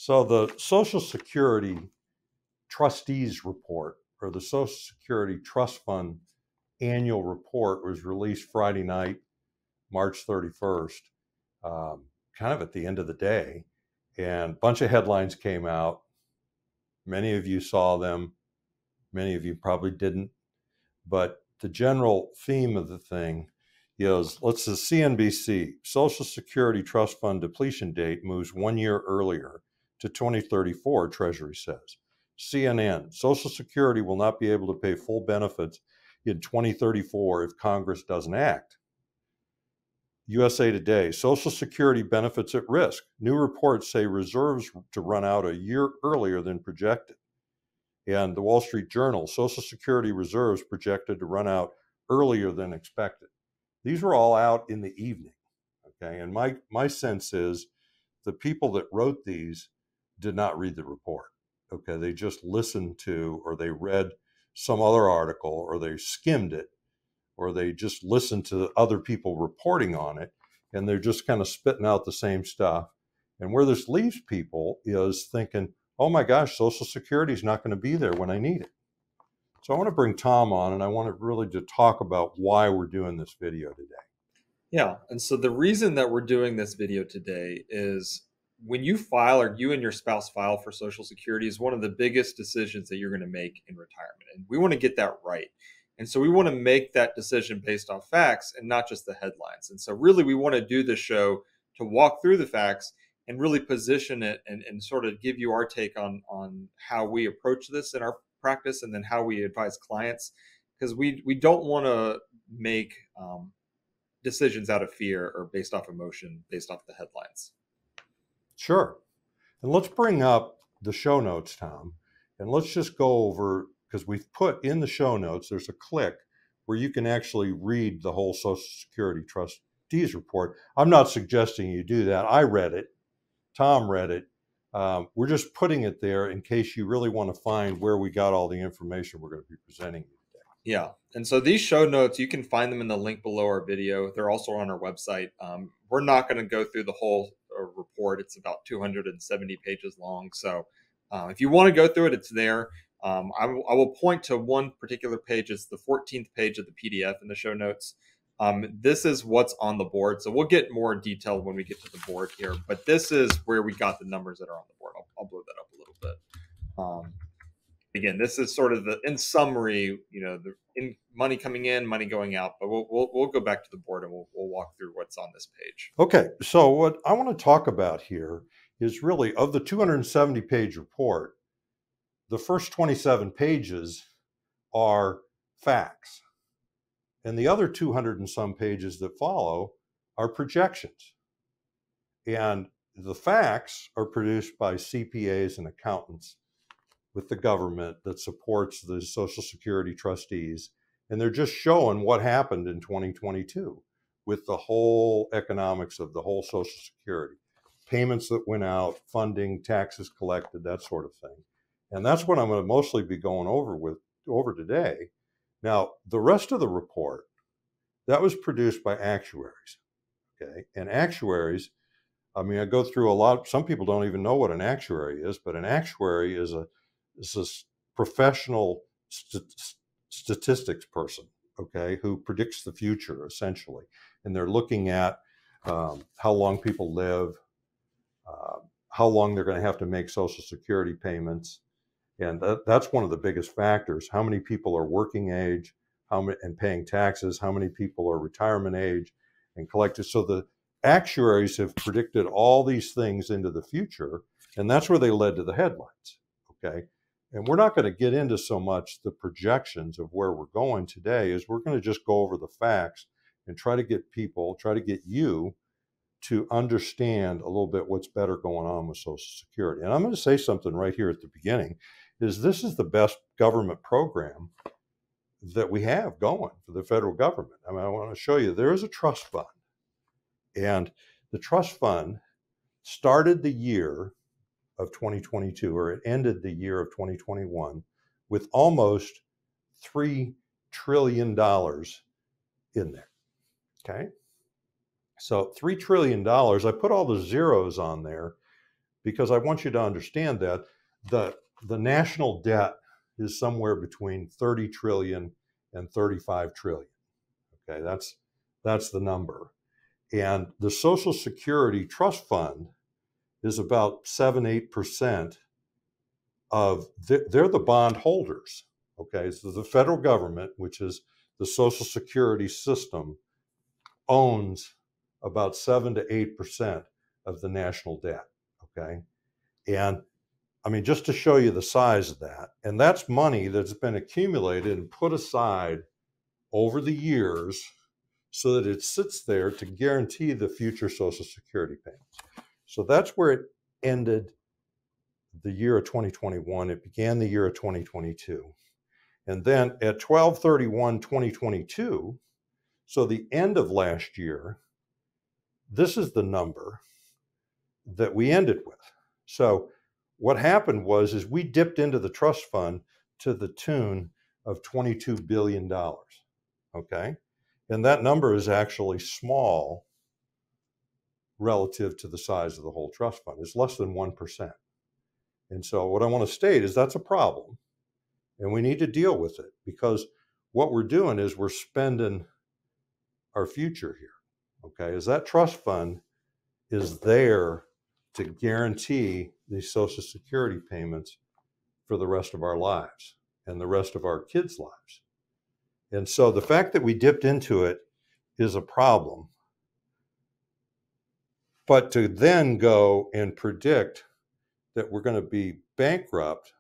So the Social Security Trustees Report, or the Social Security Trust Fund annual report, was released Friday night, March 31st, kind of at the end of the day. And a bunch of headlines came out. Many of you saw them. Many of you probably didn't. But the general theme of the thing is, let's see, CNBC, Social Security Trust Fund depletion date moves 1 year earlier to 2034, Treasury says. CNN, Social Security will not be able to pay full benefits in 2034 if Congress doesn't act. USA Today, Social Security benefits at risk. New reports say reserves to run out a year earlier than projected. And the Wall Street Journal, Social Security reserves projected to run out earlier than expected. These were all out in the evening, okay? And my sense is the people that wrote these did not read the report, okay? They just listened to, or they read some other article, or they skimmed it, or they just listened to other people reporting on it, and they're just kind of spitting out the same stuff. And where this leaves people is thinking, oh my gosh, Social Security is not going to be there when I need it. So I want to bring Tom on, and I want to really to talk about why we're doing this video today. Yeah, and so the reason that we're doing this video today is when you file, or you and your spouse file for Social Security, is one of the biggest decisions that you're going to make in retirement. And we want to get that right. And so we want to make that decision based on facts and not just the headlines. And so really we want to do this show to walk through the facts and really position it and sort of give you our take on how we approach this in our practice, and then how we advise clients, because we don't want to make decisions out of fear or based off emotion, based off the headlines. Sure. And let's bring up the show notes, Tom, and let's just go over, because we've put in the show notes, there's a click where you can actually read the whole Social Security Trustees Report. I'm not suggesting you do that. I read it. Tom read it. We're just putting it there in case you really want to find where we got all the information we're going to be presenting you today. Yeah. And so these show notes, you can find them in the link below our video. They're also on our website. We're not going to go through the whole report. It's about 270 pages long. So if you want to go through it, it's there. I will point to one particular page. It's the 14th page of the PDF in the show notes. This is what's on the board. So we'll get more detail when we get to the board here. But this is where we got the numbers that are on the board. I'll blow that up a little bit. Again, this is sort of the, in summary, money coming in, money going out. But we'll go back to the board and we'll walk through what's on this page. Okay, so what I want to talk about here is really, of the 270-page report, the first 27 pages are facts, and the other 200 and some pages that follow are projections. And the facts are produced by CPAs and accountants with the government that supports the Social Security trustees, and they're just showing what happened in 2022 with the whole economics of the whole Social Security, payments that went out, funding, taxes collected, that sort of thing. And that's what I'm going to mostly be going over today. Now, the rest of the report, that was produced by actuaries, okay? And actuaries, I mean, I go through a lot, some people don't even know what an actuary is, but an actuary is a professional statistics person, okay, who predicts the future, essentially. And they're looking at how long people live, how long they're going to have to make Social Security payments. And that's one of the biggest factors. How many people are working age, and paying taxes, how many people are retirement age and collected. So the actuaries have predicted all these things into the future, and that's where they led to the headlines, okay? And we're not going to get into so much the projections of where we're going today, is we're going to just go over the facts and try to get you to understand a little bit what's better going on with Social Security. And I'm going to say something right here at the beginning, is this is the best government program that we have going for the federal government. I mean, I want to show you, there is a trust fund. And the trust fund started the year of 2022, or it ended the year of 2021, with almost $3 trillion in there, okay? So $3 trillion, I put all the zeros on there because I want you to understand that the national debt is somewhere between 30 trillion and 35 trillion. Okay, that's the number. And the Social Security Trust Fund is about 7-8% of, they're the bond holders. Okay, so the federal government, which is the Social Security system, owns about 7 to 8% of the national debt. Okay, and I mean, just to show you the size of that, and that's money that's been accumulated and put aside over the years so that it sits there to guarantee the future Social Security payments. So that's where it ended the year of 2021. It began the year of 2022. And then at 12/31/2022, so the end of last year, this is the number that we ended with. So what happened is we dipped into the trust fund to the tune of $22 billion. Okay. And that number is actually small relative to the size of the whole trust fund. It's less than 1%. And so what I want to state is that's a problem, and we need to deal with it, because what we're doing is we're spending our future here. Okay. As that trust fund is there to guarantee these Social Security payments for the rest of our lives and the rest of our kids' lives. And so the fact that we dipped into it is a problem. But to then go and predict that we're going to be bankrupt,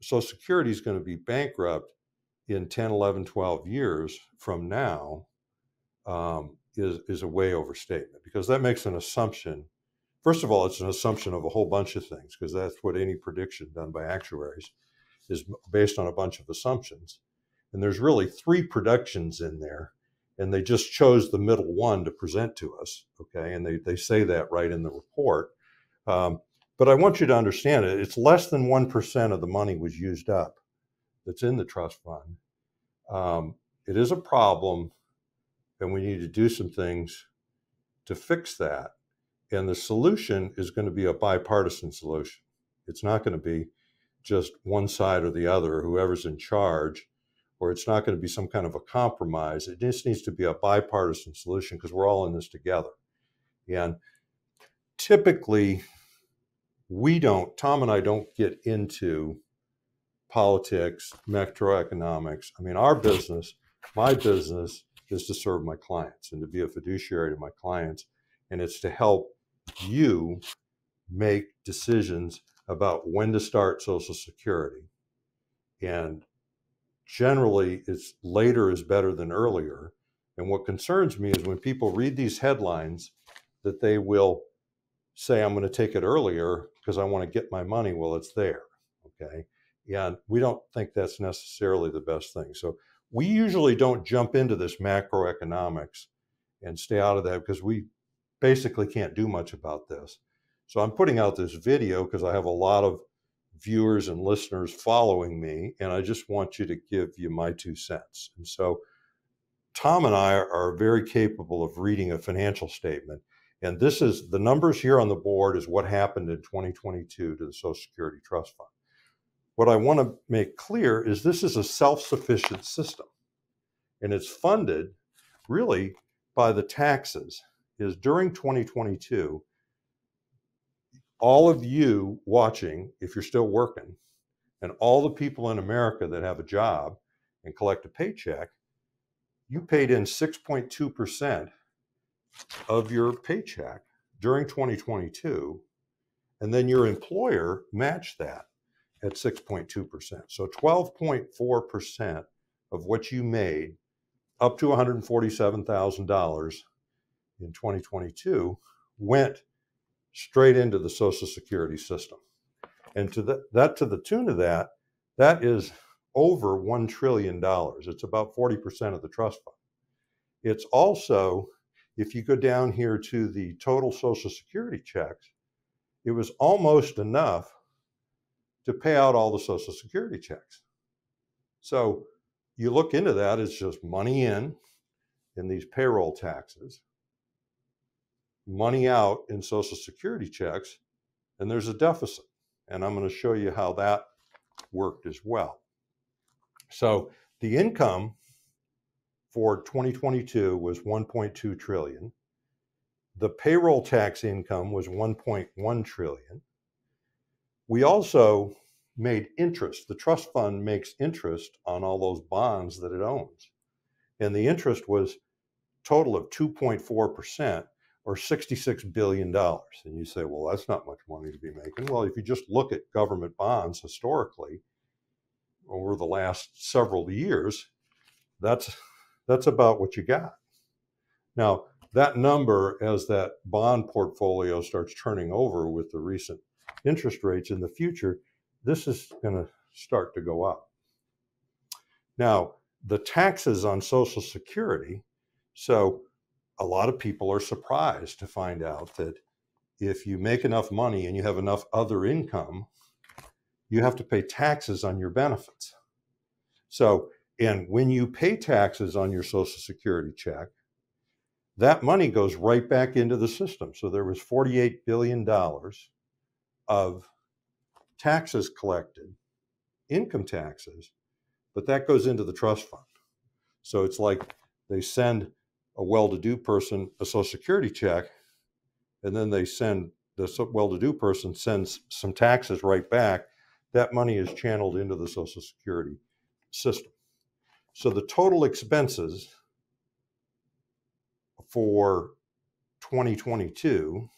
Social Security is going to be bankrupt in 10, 11, 12 years from now, is a way overstatement, because that makes an assumption. First of all, it's an assumption of a whole bunch of things, because that's what any prediction done by actuaries is, based on a bunch of assumptions. And there's really 3 predictions in there, and they just chose the middle one to present to us. Okay, and they say that right in the report. But I want you to understand it. It's less than 1% of the money was used up that's in the trust fund. It is a problem, and we need to do some things to fix that. And the solution is going to be a bipartisan solution. It's not going to be just one side or the other, whoever's in charge, or it's not going to be some kind of a compromise. It just needs to be a bipartisan solution, because we're all in this together. And typically, Tom and I don't get into politics, macroeconomics. I mean, my business is to serve my clients and to be a fiduciary to my clients. And it's to help you make decisions about when to start Social Security. And generally, it's later is better than earlier. And what concerns me is when people read these headlines that they will say, I'm going to take it earlier because I want to get my money. Well, it's there. Okay. And we don't think that's necessarily the best thing. So we usually don't jump into this macroeconomics and stay out of that, because we basically can't do much about this. So I'm putting out this video because I have a lot of viewers and listeners following me, and I just want you to give you my 2 cents. And so Tom and I are very capable of reading a financial statement. And this is the numbers here on the board is what happened in 2022 to the Social Security Trust Fund. What I want to make clear is this is a self-sufficient system, and it's funded really by the taxes. Is during 2022, all of you watching, if you're still working, and all the people in America that have a job and collect a paycheck, you paid in 6.2% of your paycheck during 2022, and then your employer matched that at 6.2%. So 12.4% of what you made up to $147,000 in 2022 went straight into the Social Security system. And to the tune of that is over $1 trillion. It's about 40% of the trust fund. It's also, if you go down here to the total Social Security checks, it was almost enough to pay out all the Social Security checks. So you look into that, it's just money in these payroll taxes, money out in Social Security checks, and there's a deficit. And I'm going to show you how that worked as well. So the income for 2022 was 1.2 trillion. The payroll tax income was 1.1 trillion. We also made interest. The trust fund makes interest on all those bonds that it owns. And the interest was total of 2.4%, or $66 billion. And you say, well, that's not much money to be making. Well, if you just look at government bonds historically over the last several years, that's about what you got. Now, that number, as that bond portfolio starts turning over with the recent interest rates in the future, this is going to start to go up. Now, the taxes on Social Security, so a lot of people are surprised to find out that if you make enough money and you have enough other income, you have to pay taxes on your benefits. So, and when you pay taxes on your Social Security check, that money goes right back into the system. So there was $48 billion of taxes collected, income taxes, but that goes into the trust fund. So it's like they send a well-to-do person a Social Security check, and then they send the well-to-do person sends some taxes right back. That money is channeled into the Social Security system. So the total expenses for 2022,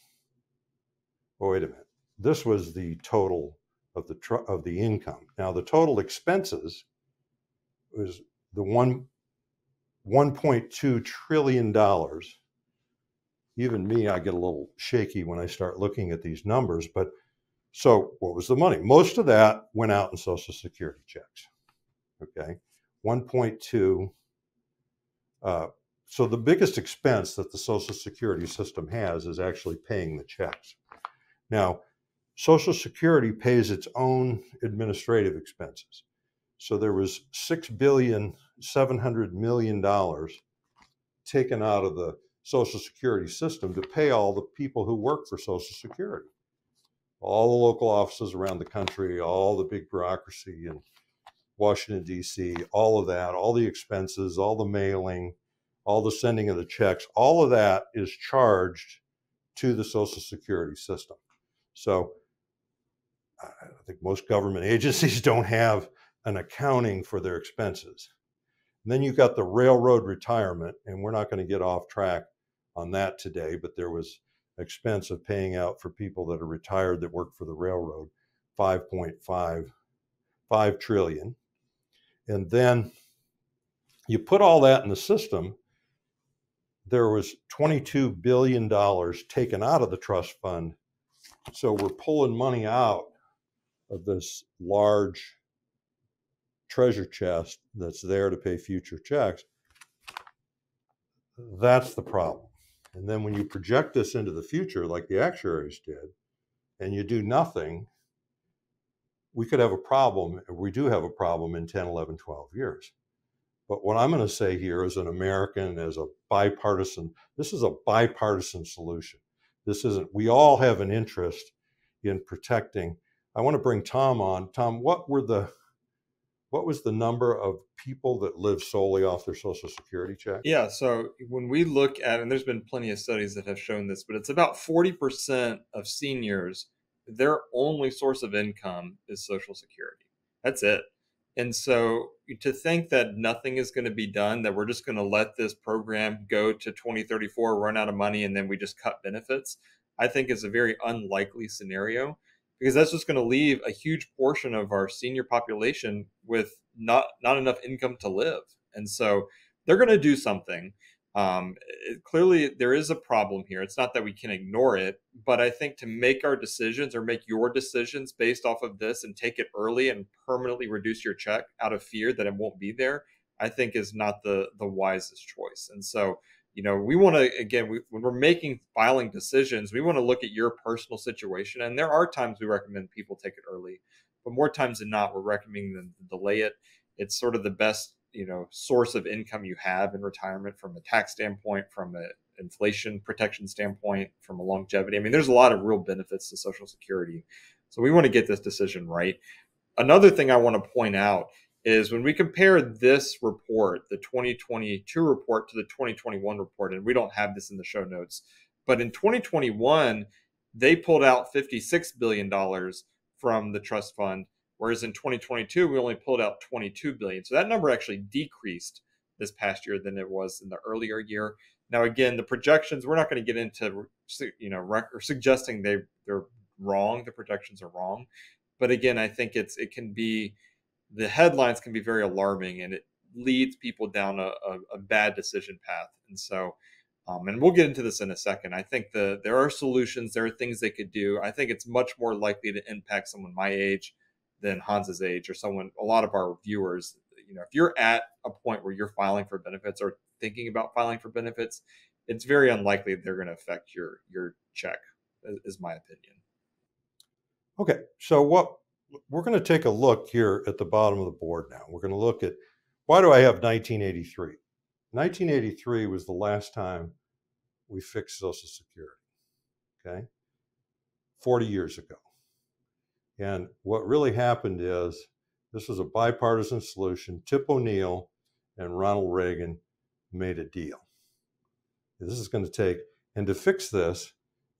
oh, wait a minute, this was the total of the income. Now the total expenses was the $1.2 trillion. Even me, I get a little shaky when I start looking at these numbers, but so what was the money? Most of that went out in Social Security checks, okay? 1.2, so the biggest expense that the Social Security system has is actually paying the checks. Now, Social Security pays its own administrative expenses. So there was $6.7 billion taken out of the Social Security system to pay all the people who work for Social Security. All the local offices around the country, all the big bureaucracy in Washington, D.C., all of that, all the expenses, all the mailing, all the sending of the checks, all of that is charged to the Social Security system. So I think most government agencies don't have an accounting for their expenses. And then you've got the railroad retirement, and we're not going to get off track on that today, but there was expense of paying out for people that are retired that work for the railroad, 5.5 trillion. And then you put all that in the system, there was $22 billion taken out of the trust fund. So we're pulling money out of this large treasure chest that's there to pay future checks. That's the problem. And then when you project this into the future, like the actuaries did, and you do nothing, we could have a problem. We do have a problem in 10, 11, 12 years. But what I'm going to say here as an American, as a bipartisan, this is a bipartisan solution. This isn't, we all have an interest in protecting. I want to bring Tom on. Tom, what was the number of people that live solely off their Social Security check? Yeah, so when we look at, and there's been plenty of studies that have shown this, but it's about 40% of seniors, their only source of income is Social Security. That's it. And so to think that nothing is going to be done, that we're just going to let this program go to 2034, run out of money, and then we just cut benefits, I think is a very unlikely scenario, because that's just going to leave a huge portion of our senior population with not enough income to live. And so they're going to do something. Clearly, there is a problem here. It's not that we can ignore it, but I think to make our decisions or make your decisions based off of this and take it early and permanently reduce your check out of fear that it won't be there, I think is not the wisest choice. And so, we want to, again, when we're filing decisions, we want to look at your personal situation. And there are times we recommend people take it early, but more times than not, we're recommending them to delay it. It's sort of the best source of income you have in retirement from a tax standpoint, from inflation protection standpoint, from a longevity. I mean, there's a lot of real benefits to Social Security. So we want to get this decision right. Another thing I want to point out is when we compare this report, the 2022 report, to the 2021 report, and we don't have this in the show notes, but in 2021, they pulled out $56 billion from the trust fund, whereas in 2022, we only pulled out $22 billion. So that number actually decreased this past year than it was in the earlier year. Now, again, the projections, we're not going to get into, or suggesting they're wrong. The projections are wrong. But again, I think the headlines can be very alarming, and it leads people down a bad decision path. And so, and we'll get into this in a second. I think there are solutions, there are things they could do. I think it's much more likely to impact someone my age than Hans's age, or a lot of our viewers. If you're at a point where you're filing for benefits or thinking about filing for benefits, it's very unlikely they're going to affect your check, is my opinion. Okay, so we're going to take a look here at the bottom of the board now. We're going to look at, why do I have 1983? 1983 was the last time we fixed Social Security, okay? 40 years ago. And what really happened is, this was a bipartisan solution. Tip O'Neill and Ronald Reagan made a deal. This is going to take, and to fix this,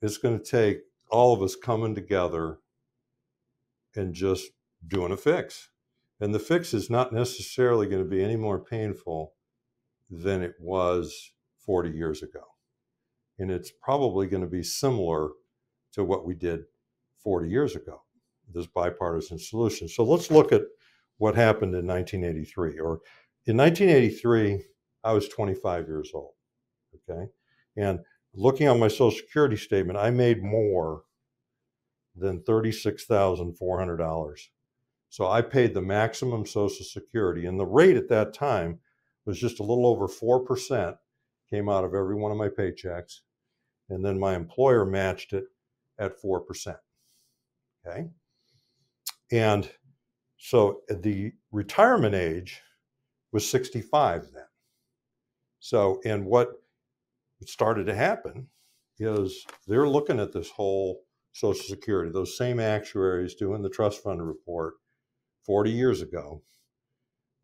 it's going to take all of us coming together and just doing a fix. And the fix is not necessarily going to be any more painful than it was 40 years ago. And it's probably going to be similar to what we did 40 years ago, this bipartisan solution. So let's look at what happened in 1983. Or in 1983, I was 25 years old, okay? And looking on my Social Security statement, I made more than $36,400. So I paid the maximum Social Security, and the rate at that time was just a little over 4%, came out of every one of my paychecks, and then my employer matched it at 4%, okay? And so the retirement age was 65 then. So, and what started to happen is they're looking at this whole Social Security, those same actuaries doing the trust fund report 40 years ago.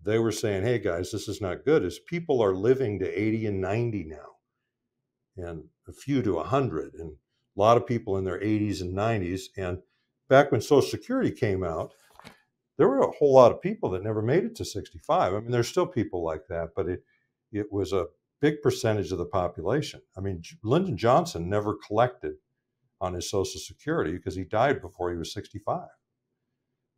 They were saying, hey guys, this is not good, as people are living to 80 and 90 now, and a few to 100, and a lot of people in their 80s and 90s. And back when Social Security came out, there were a whole lot of people that never made it to 65. I mean, there's still people like that, but it was a big percentage of the population. I mean, Lyndon Johnson never collected on his Social Security because he died before he was 65.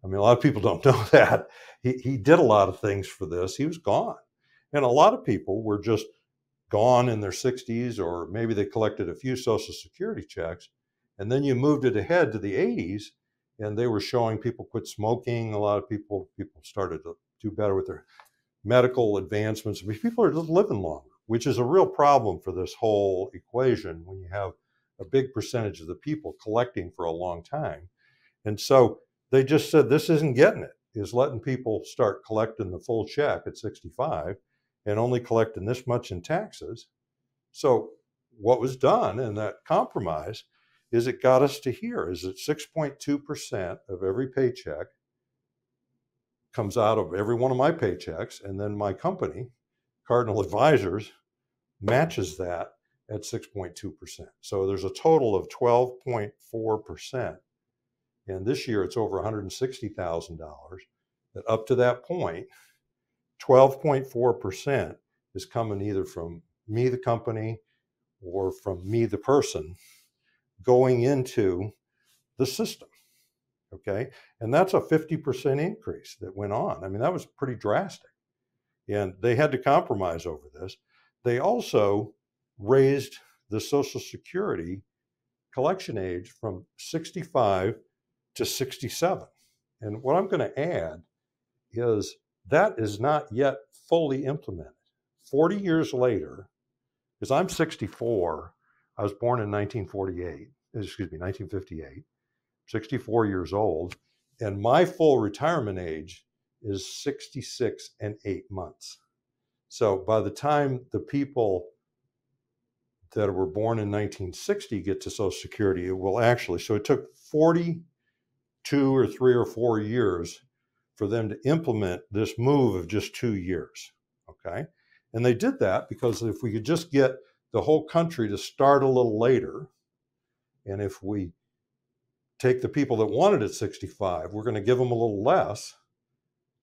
I mean, a lot of people don't know that. He did a lot of things for this. He was gone. And a lot of people were just gone in their 60s, or maybe they collected a few Social Security checks. And then you moved it ahead to the 80s, and they were showing people quit smoking. A lot of people started to do better with their medical advancements. I mean, people are just living longer, which is a real problem for this whole equation when you have a big percentage of the people collecting for a long time. And so they just said, this isn't getting it, is letting people start collecting the full check at 65 and only collecting this much in taxes. So what was done in that compromise is it got us to here, is that 6.2% of every paycheck comes out of every one of my paychecks, and then my company, Cardinal Advisors, matches that at 6.2%. So there's a total of 12.4%. And this year it's over $160,000. That up to that point, 12.4% is coming either from me, the company, or from me, the person, going into the system, okay? And that's a 50% increase that went on. I mean, that was pretty drastic. And they had to compromise over this. They also raised the Social Security collection age from 65 to 67. And what I'm going to add is that is not yet fully implemented. 40 years later, because I'm 64, I was born in 1958, 64 years old, and my full retirement age is 66 and 8 months. So by the time the people that were born in 1960 get to Social Security, it will actually, so it took 42 or 3 or 4 years for them to implement this move of just 2 years, okay? And they did that because if we could just get the whole country to start a little later, and if we take the people that wanted at 65, we're going to give them a little less,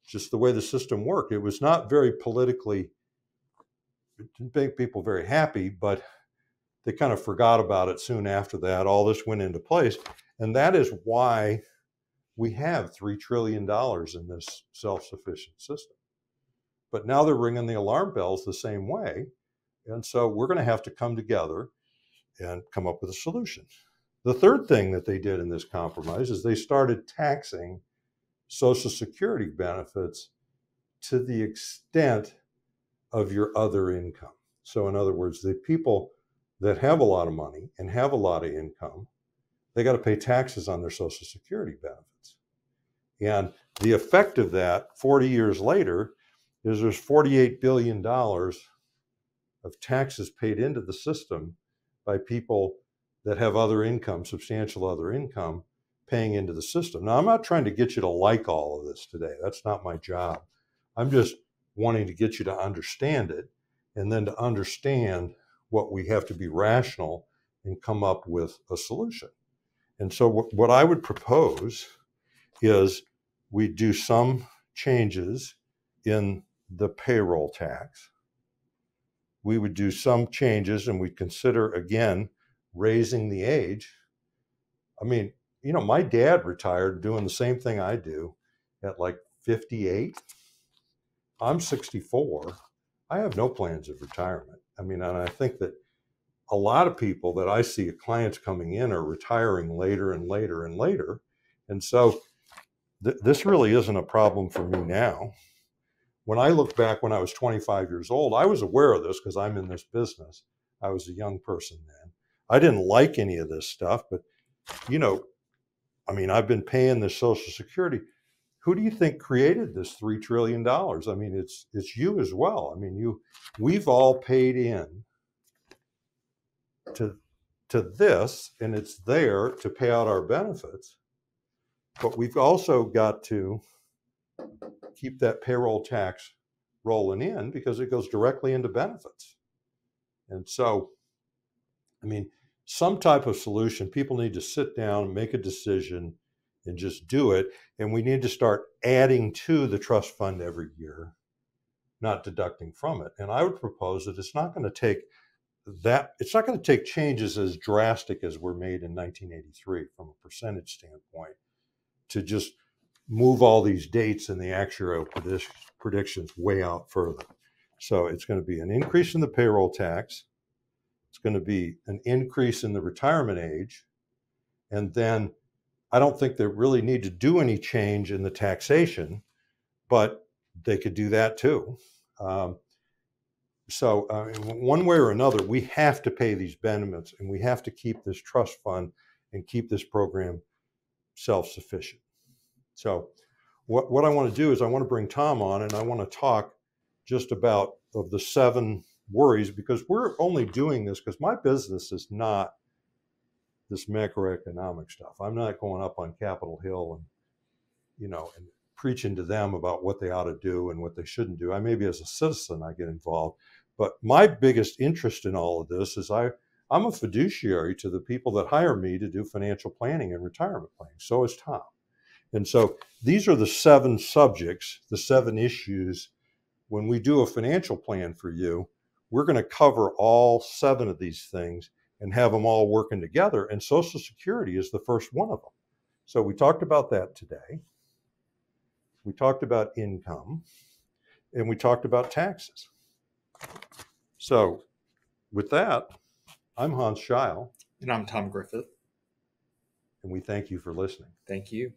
just the way the system worked. It was not very politically, it didn't make people very happy, but they kind of forgot about it soon after that. All this went into place. And that is why we have $3 trillion in this self-sufficient system. But now they're ringing the alarm bells the same way. And so we're going to have to come together and come up with a solution. The third thing that they did in this compromise is they started taxing Social Security benefits to the extent of your other income. So in other words, the people that have a lot of money and have a lot of income, they got to pay taxes on their Social Security benefits. And the effect of that 40 years later is there's $48 billion of taxes paid into the system by people that have other income, substantial other income, paying into the system. Now, I'm not trying to get you to like all of this today. That's not my job. I'm just wanting to get you to understand it, and then to understand what we have to be rational and come up with a solution. And so what I would propose is we do some changes in the payroll tax. We would do some changes, and we consider, again, raising the age. I mean, you know, my dad retired doing the same thing I do at like 58. I'm 64. I have no plans of retirement. I mean, and I think that a lot of people that I see, clients coming in, are retiring later and later and later. And so this really isn't a problem for me now. When I look back when I was 25 years old, I was aware of this because I'm in this business. I was a young person then. I didn't like any of this stuff, but, you know, I mean, I've been paying this Social Security. Who do you think created this $3 trillion? I mean, it's you as well. I mean, we've all paid in to this, and it's there to pay out our benefits. But we've also got to keep that payroll tax rolling in because it goes directly into benefits. And so, I mean, some type of solution, people need to sit down and make a decision and just do it. And we need to start adding to the trust fund every year, not deducting from it. And I would propose that it's not going to take changes as drastic as were made in 1983 from a percentage standpoint to just move all these dates and the actuarial predictions way out further. So it's going to be an increase in the payroll tax. It's going to be an increase in the retirement age. And then I don't think they really need to do any change in the taxation, but they could do that too. So one way or another, we have to pay these benefits, and we have to keep this trust fund and keep this program self-sufficient. So what I want to do is I want to bring Tom on, and I want to talk just about of the 7 worries, because we're only doing this because my business is not this macroeconomic stuff. I'm not going up on Capitol Hill and, you know, and preaching to them about what they ought to do and what they shouldn't do. I maybe as a citizen I get involved, but my biggest interest in all of this is I'm a fiduciary to the people that hire me to do financial planning and retirement planning. So is Tom. And so these are the 7 subjects, the 7 issues. When we do a financial plan for you, we're going to cover all 7 of these things and have them all working together. And Social Security is the first one of them. So we talked about that today. We talked about income, and we talked about taxes. So with that, I'm Hans Scheil. And I'm Tom Griffith. And we thank you for listening. Thank you.